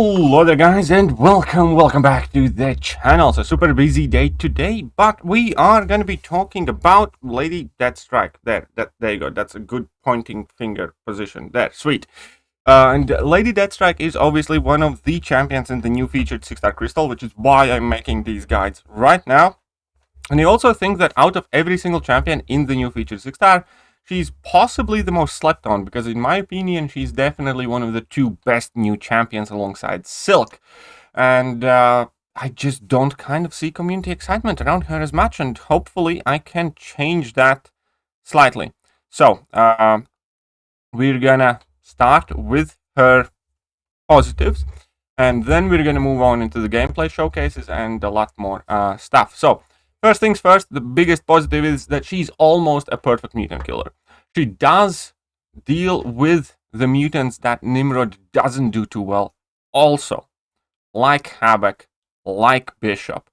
Hello there guys, and welcome back to the channel. So super busy day today, but we are going to be talking about Lady Deathstrike. There you go. That's a good pointing finger position there. Sweet. And Lady Deathstrike is obviously one of the champions in the new featured 6-star crystal, which is why I'm making these guides right now. And I also think that out of every single champion in the new featured 6-star, she's possibly the most slept on, because in my opinion, she's definitely one of the two best new champions alongside Silk. And I just don't kind of see community excitement around her as much, and hopefully I can change that slightly. So, we're gonna start with her positives, and then we're gonna move on into the gameplay showcases and a lot more stuff. So, first things first, the biggest positive is that she's almost a perfect mutant killer. She does deal with the mutants that Nimrod doesn't do too well. Also, like Havoc, like Bishop.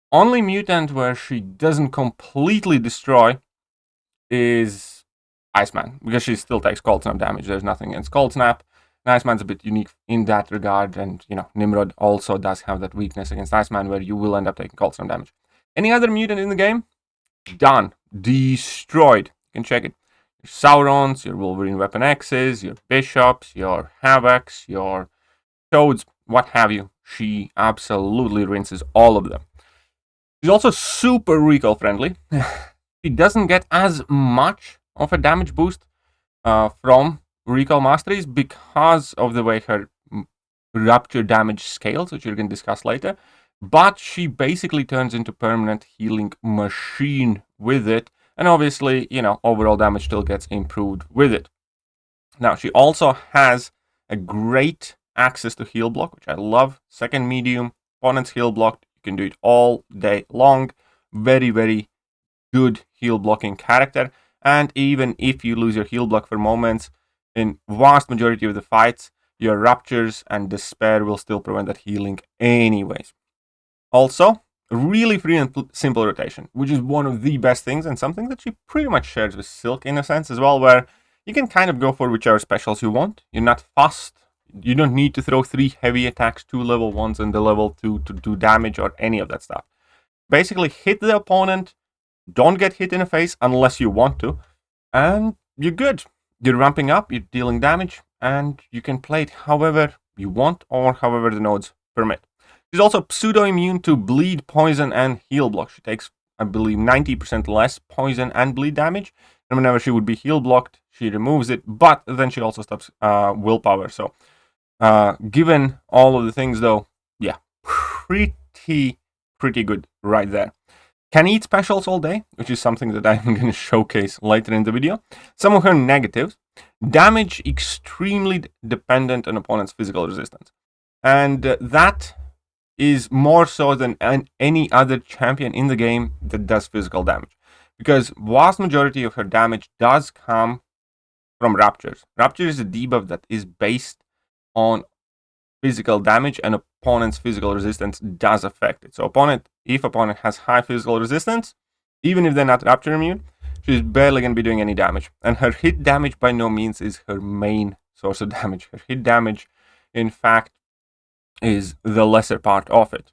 Only mutant where she doesn't completely destroy is Iceman, because she still takes cold snap damage. There's nothing against cold snap. And Iceman's a bit unique in that regard, and Nimrod also does have that weakness against Iceman where you will end up taking cold snap damage. Any other mutant in the game? Done. Destroyed. You can check it. Your Saurons, your Wolverine Weapon X's, your Bishops, your Havocs, your Toads, what have you. She absolutely rinses all of them. She's also super recoil friendly. She doesn't get as much of a damage boost from recoil masteries because of the way her rupture damage scales, which we're going to discuss later. But she basically turns into permanent healing machine with it. And obviously, overall damage still gets improved with it. Now, she also has a great access to heal block, which I love. Second medium, opponent's heal block. You can do it all day long. Very, very good heal blocking character. And even if you lose your heal block for moments, in vast majority of the fights, your ruptures and despair will still prevent that healing anyways. Also, really free and simple rotation, which is one of the best things, and something that she pretty much shares with Silk in a sense as well, where you can kind of go for whichever specials you want. You're not fussed. You don't need to throw 3 heavy attacks, 2 level 1s, and the level 2 to do damage or any of that stuff. Basically, hit the opponent, don't get hit in the face unless you want to, and you're good. You're ramping up, you're dealing damage, and you can play it however you want or however the nodes permit. She's also pseudo-immune to bleed, poison, and heal block. She takes, I believe, 90% less poison and bleed damage. And whenever she would be heal blocked, she removes it. But then she also stops willpower. So, given all of the things, though, yeah, pretty good right there. Can eat specials all day, which is something that I'm going to showcase later in the video. Some of her negatives. Damage extremely dependent on opponent's physical resistance. And that is more so than any other champion in the game that does physical damage. Because vast majority of her damage does come from Ruptures. Rupture is a debuff that is based on physical damage, and opponent's physical resistance does affect it. So if opponent has high physical resistance, even if they're not Rupture immune, she's barely going to be doing any damage. And her hit damage by no means is her main source of damage. Her hit damage, in fact, is the lesser part of it.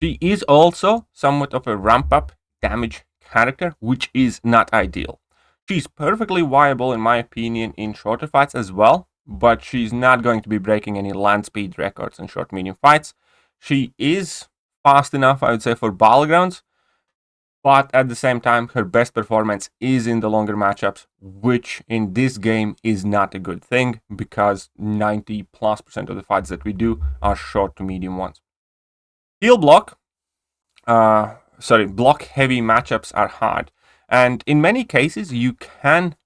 She is also somewhat of a ramp-up damage character, which is not ideal. She's perfectly viable, in my opinion, in shorter fights as well, but she's not going to be breaking any land speed records in short-medium fights. She is fast enough, I would say, for battlegrounds, but at the same time, her best performance is in the longer matchups, which in this game is not a good thing, because 90+% of the fights that we do are short to medium ones. Heal block, block heavy matchups are hard. And in many cases, you can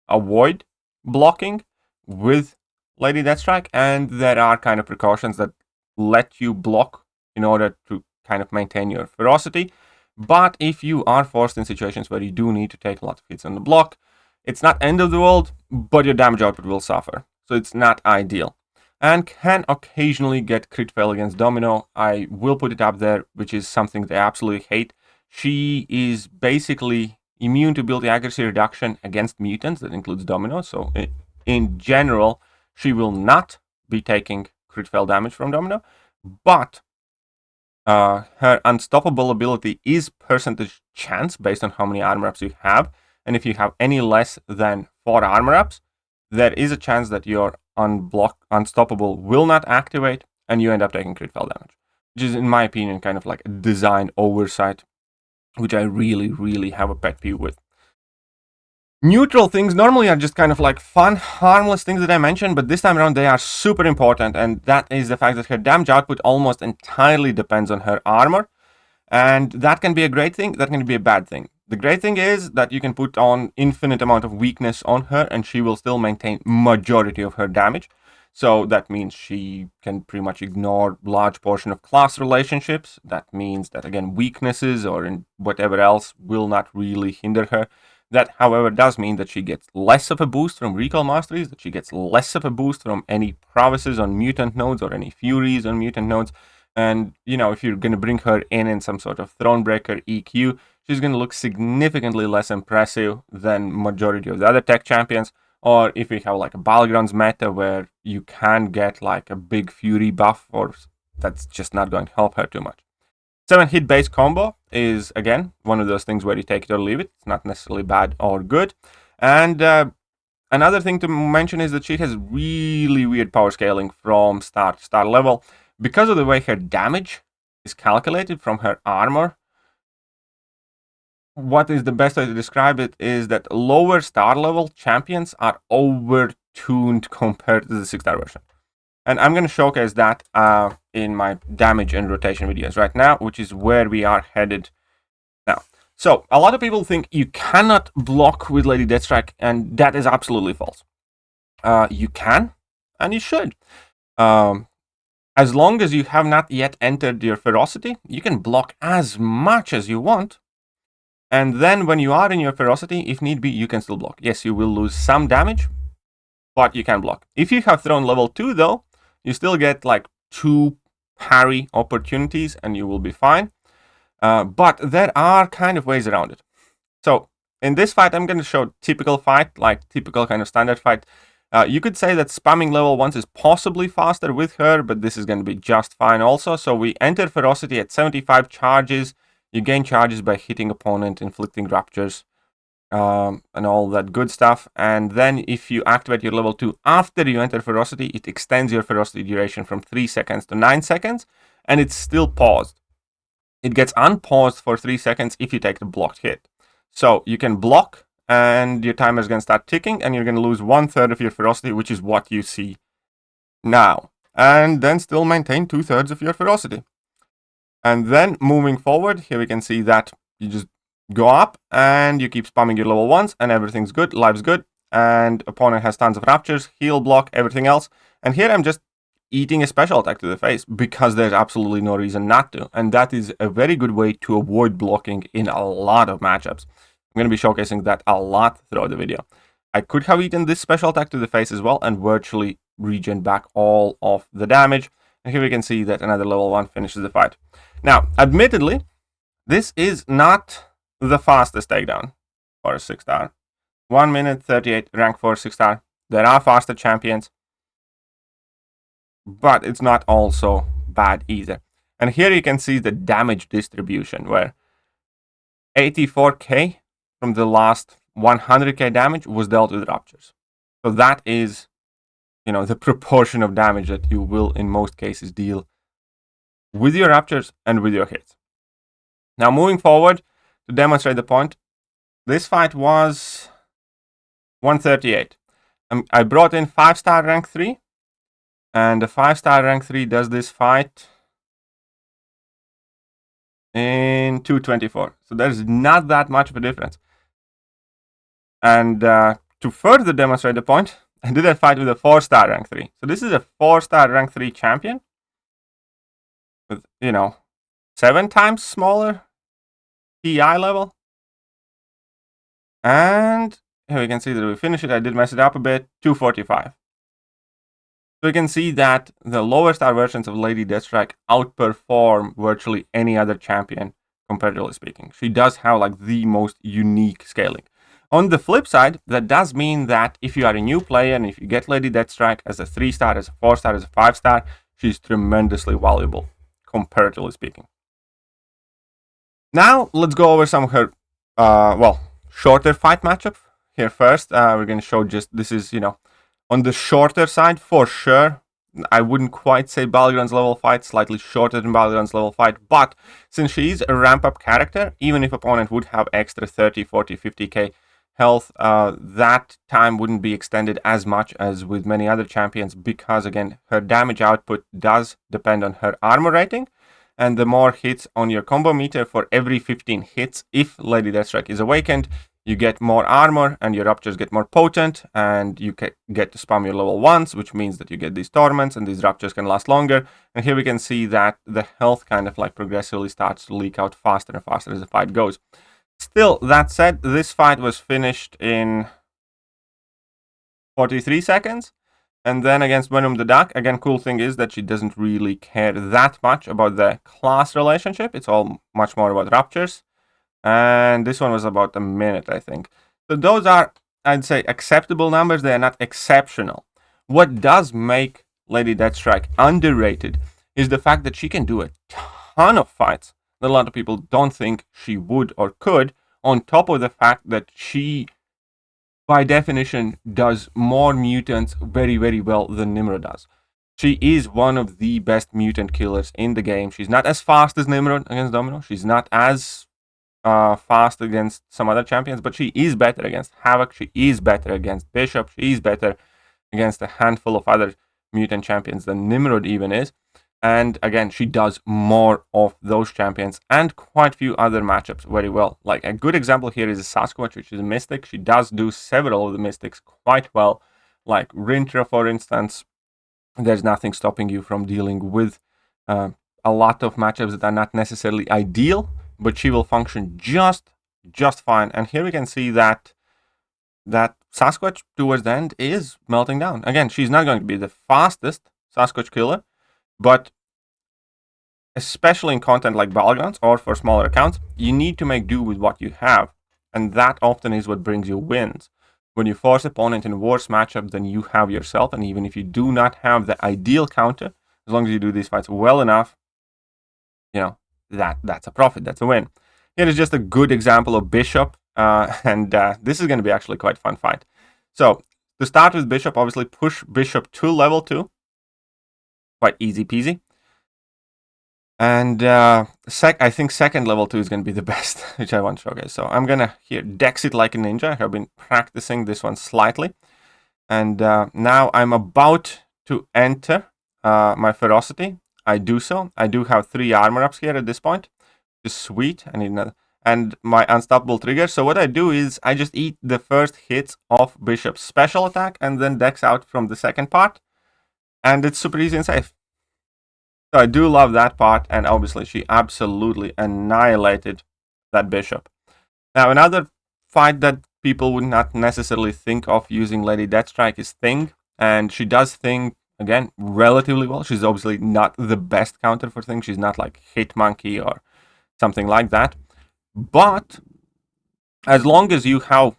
avoid blocking with Lady Deathstrike, and there are kind of precautions that let you block in order to kind of maintain your ferocity. But if you are forced in situations where you do need to take a lot of hits on the block, it's not end of the world, but your damage output will suffer. So it's not ideal. And can occasionally get crit fail against Domino. I will put it up there, which is something they absolutely hate. She is basically immune to ability accuracy reduction against mutants. That includes Domino. So in general, she will not be taking crit fail damage from Domino, but her unstoppable ability is percentage chance based on how many armor ups you have, and if you have any less than 4 armor ups, there is a chance that your unstoppable will not activate, and you end up taking crit fail damage, which is, in my opinion, kind of like a design oversight, which I really, really have a pet peeve with. Neutral things normally are just kind of like fun, harmless things that I mentioned, but this time around they are super important, and that is the fact that her damage output almost entirely depends on her armor, and that can be a great thing, that can be a bad thing. The great thing is that you can put on infinite amount of weakness on her, and she will still maintain majority of her damage. So that means she can pretty much ignore large portion of class relationships. That means that, again, weaknesses or in whatever else will not really hinder her. That, however, does mean that she gets less of a boost from recall masteries, that she gets less of a boost from any prowesses on mutant nodes or any furies on mutant nodes. And, if you're going to bring her in some sort of Thronebreaker EQ, she's going to look significantly less impressive than majority of the other tech champions. Or if we have like a Battlegrounds meta where you can get like a big Fury buff, or that's just not going to help her too much. 7-hit base combo is, again, one of those things where you take it or leave it. It's not necessarily bad or good. And another thing to mention is that she has really weird power scaling from star to star level. Because of the way her damage is calculated from her armor, what is the best way to describe it is that lower star level champions are over-tuned compared to the 6-star version. And I'm going to showcase that in my damage and rotation videos right now, which is where we are headed now. So, a lot of people think you cannot block with Lady Deathstrike, and that is absolutely false. You can, and you should. As long as you have not yet entered your ferocity, you can block as much as you want. And then when you are in your ferocity, if need be, you can still block. Yes, you will lose some damage, but you can block. If you have thrown level 2, though, you still get like 2 parry opportunities and you will be fine. But there are kind of ways around it. So in this fight, I'm going to show typical fight, like typical kind of standard fight. You could say that spamming level 1s is possibly faster with her, but this is going to be just fine also. So we enter ferocity at 75 charges. You gain charges by hitting opponent, inflicting ruptures, and all that good stuff. And then if you activate your level 2 after you enter ferocity, it extends your ferocity duration from 3 seconds to 9 seconds, and it's still paused. It gets unpaused for 3 seconds if you take the blocked hit. So you can block, and your timer is going to start ticking, and you're going to lose 1/3 of your ferocity, which is what you see now. And then still maintain 2/3 of your ferocity. And then moving forward, here we can see that you just go up and you keep spamming your level 1s and everything's good, life's good, and opponent has tons of raptures, heal block, everything else. And here I'm just eating a special attack to the face because there's absolutely no reason not to. And that is a very good way to avoid blocking in a lot of matchups. I'm going to be showcasing that a lot throughout the video. I could have eaten this special attack to the face as well and virtually regen back all of the damage. And here we can see that another level 1 finishes the fight. Now, admittedly, this is not the fastest takedown for a 6-star. 1 minute 38, rank 4 6-star. There are faster champions, but it's not also bad either. And here you can see the damage distribution, where 84k from the last 100k damage was dealt with ruptures. So that is, the proportion of damage that you will, in most cases, deal with your ruptures and with your hits. Now, moving forward to demonstrate the point, this fight was 138. I brought in 5-star rank 3, and the 5-star rank 3 does this fight in 224. So there's not that much of a difference. And to further demonstrate the point, I did that fight with a 4-star rank 3. So this is a 4-star rank 3 champion with, 7 times smaller PI level. And here we can see that we finished it. I did mess it up a bit, 245. So you can see that the lower star versions of Lady Deathstrike outperform virtually any other champion, comparatively speaking. She does have like the most unique scaling. On the flip side, that does mean that if you are a new player and if you get Lady Deathstrike as a 3-star, as a 4-star, as a 5-star, she's tremendously valuable, comparatively speaking. Now, let's go over some of her, shorter fight matchup. Here first, we're going to show just, this is, on the shorter side for sure. I wouldn't quite say Balgruun's level fight, slightly shorter than Balgruun's level fight, but since she is a ramp-up character, even if opponent would have extra 30, 40, 50k health, that time wouldn't be extended as much as with many other champions, because again, her damage output does depend on her armor rating, and the more hits on your combo meter for every 15 hits, if Lady Deathstrike is awakened, you get more armor and your ruptures get more potent, and you get to spam your level 1s, which means that you get these torments and these ruptures can last longer. And here we can see that the health kind of like progressively starts to leak out faster and faster as the fight goes. Still, that said, this fight was finished in 43 seconds. And then against Venom the Duck, again, cool thing is that she doesn't really care that much about the class relationship. It's all much more about ruptures. And this one was about a minute, I think. So those are, I'd say, acceptable numbers. They are not exceptional. What does make Lady Deathstrike underrated is the fact that she can do a ton of fights that a lot of people don't think she would or could, on top of the fact that she, by definition, does more mutants very, very well than Nimrod does. She is one of the best mutant killers in the game. She's not as fast as Nimrod against Domino. She's not as fast against some other champions, but she is better against Havoc, she is better against Bishop, she is better against a handful of other mutant champions than Nimrod even is. And again, she does more of those champions and quite a few other matchups very well. Like a good example here is Sasquatch, which is a Mystic. She does do several of the Mystics quite well. Like Rintra, for instance, there's nothing stopping you from dealing with a lot of matchups that are not necessarily ideal, but she will function just fine. And here we can see that Sasquatch towards the end is melting down. Again, she's not going to be the fastest Sasquatch killer, but especially in content like Battlegrounds or for smaller accounts, you need to make do with what you have. And that often is what brings you wins. When you force opponent in a worse matchup than you have yourself, and even if you do not have the ideal counter, as long as you do these fights well enough, that's a profit, that's a win. Here is just a good example of Bishop, and this is going to be actually quite a fun fight. So, to start with Bishop, obviously push Bishop to level 2. Quite easy peasy. And I think second level 2 is going to be the best, which I want to showcase. So, I'm going to here dex it like a ninja. I have been practicing this one slightly. And now I'm about to enter my Ferocity. I do so. I do have 3 armor ups here at this point. Just sweet. I need another. And my unstoppable trigger. So what I do is I just eat the first hits of Bishop's special attack and then dex out from the second part. And it's super easy and safe. So I do love that part. And obviously she absolutely annihilated that Bishop. Now another fight that people would not necessarily think of using Lady Deathstrike is Thing. And she does Thing, again, relatively well. She's obviously not the best counter for Things. She's not like Hitmonkey or something like that. But as long as you have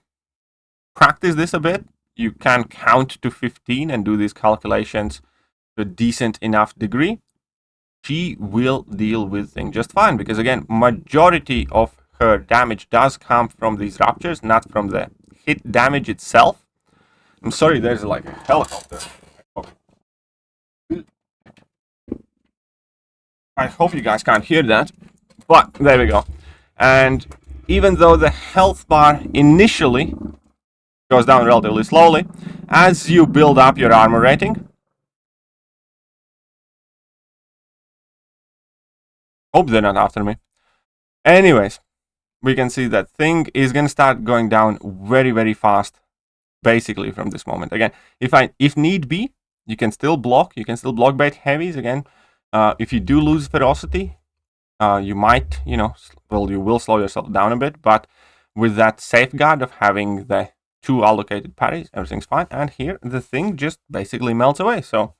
practiced this a bit, you can count to 15 and do these calculations to a decent enough degree. She will deal with Thing just fine. Because again, majority of her damage does come from these ruptures, not from the hit damage itself. I'm sorry, there's like a helicopter. I hope you guys can't hear that, but there we go. And even though the health bar initially goes down relatively slowly, as you build up your armor rating, hope they're not after me. Anyways, we can see that Thing is going to start going down very, very fast, basically from this moment. Again, if need be, you can still block. You can still block bait heavies again. If you do lose Ferocity, you might, you will slow yourself down a bit, but with that safeguard of having the 2 allocated parries, everything's fine. And here, the Thing just basically melts away, so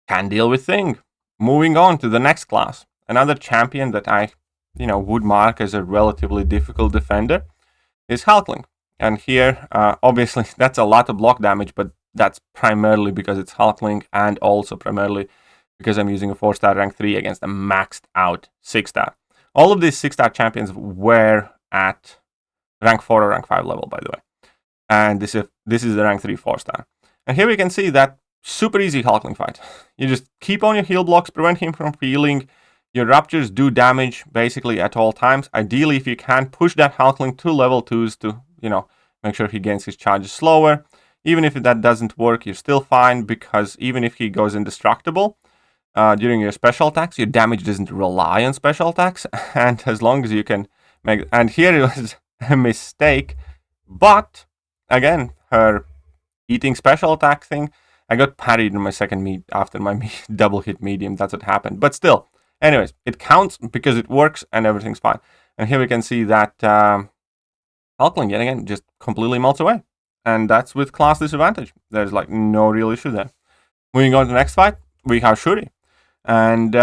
can deal with Thing. Moving on to the next class. Another champion that I, would mark as a relatively difficult defender is Hulkling. And here, obviously, that's a lot of block damage, but that's primarily because it's Hulkling, and also primarily because I'm using a 4-star rank 3 against a maxed out 6-star. All of these 6-star champions were at rank 4 or rank 5 level, by the way. And this is the rank 3 4-star. And here we can see that super easy Hulkling fight. You just keep on your heal blocks, prevent him from healing. Your Ruptures do damage basically at all times. Ideally, if you can, push that Hulkling to level 2s to, make sure he gains his charges slower. Even if that doesn't work, you're still fine, because even if he goes indestructible during your special attacks, your damage doesn't rely on special attacks. And as long as you can make... And here it was a mistake, but again, her eating special attack thing, I got parried in my second meet after my double hit medium. That's what happened. But still, anyways, it counts because it works and everything's fine. And here we can see that Hulkling, yet again, just completely melts away. And that's with class disadvantage. There's like no real issue there. Moving on to the next fight, we have Shuri. And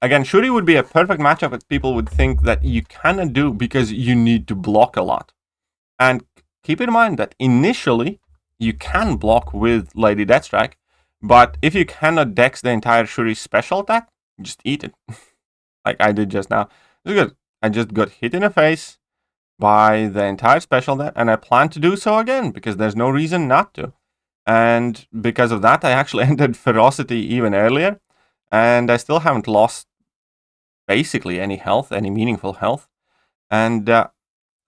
again, Shuri would be a perfect matchup that people would think that you cannot do because you need to block a lot. And keep in mind that initially, you can block with Lady Deathstrike, but if you cannot dex the entire Shuri special attack, just eat it. Like I did just now. It's good. I just got hit in the face by the entire special attack, and I plan to do so again, because there's no reason not to. And because of that, I actually entered Ferocity even earlier, and I still haven't lost basically any health, any meaningful health. And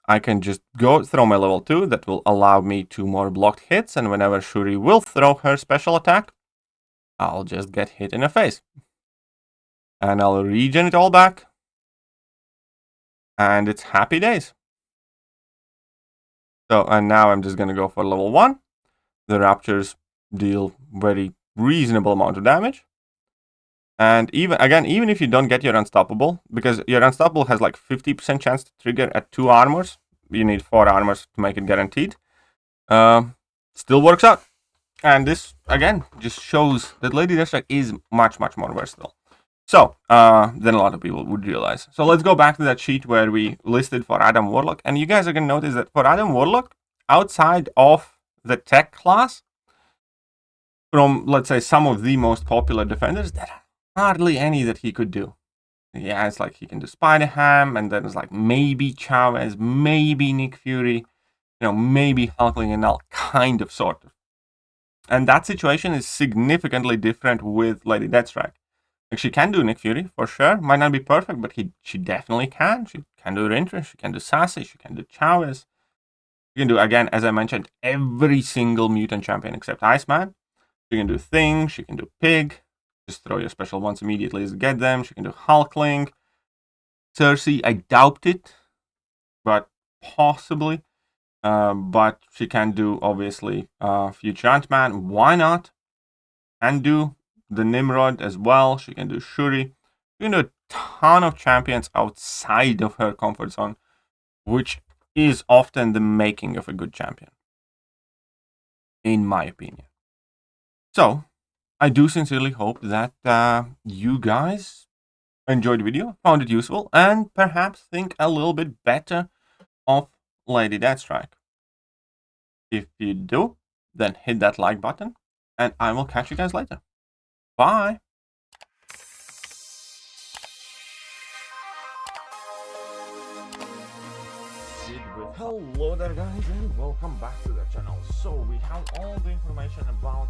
I can just go throw my level 2. That will allow me 2 more blocked hits. And whenever Shuri will throw her special attack, I'll just get hit in the face. And I'll regen it all back. And it's happy days. So, and now I'm just going to go for level 1. The Raptors deal very reasonable amount of damage. And even if you don't get your Unstoppable, because your Unstoppable has like 50% chance to trigger at 2 armors, you need 4 armors to make it guaranteed, still works out. And this, again, just shows that Lady Deathstrike is much, much more versatile. So, than a lot of people would realize. So let's go back to that sheet where we listed for Adam Warlock. And you guys are going to notice that for Adam Warlock, outside of the tech class, from, let's say, some of the most popular defenders, there are hardly any that he could do. Yeah, it's like he can do Spider-Ham, and then it's like maybe Chavez, maybe Nick Fury, maybe Hulkling and all, kind of, sort of. And that situation is significantly different with Lady Deathstrike. Like, she can do Nick Fury, for sure. Might not be perfect, but she definitely can. She can do Rintrah, she can do Sassy, she can do Chavez. She can do, again, as I mentioned, every single mutant champion except Iceman. She can do Thing, she can do Pig. Just throw your special ones immediately to get them. She can do Hulkling. Cersei, I doubt it, but possibly. But she can do, obviously, Future Ant-Man. Why not? Can do the Nimrod as well. She can do Shuri. She can do a ton of champions outside of her comfort zone, which is often the making of a good champion, in my opinion. So, I do sincerely hope that you guys enjoyed the video, found it useful, and perhaps think a little bit better of Lady Deathstrike. If you do, then hit that like button, and I will catch you guys later. Bye! Hello there guys, and welcome back to the channel. So we have all the information about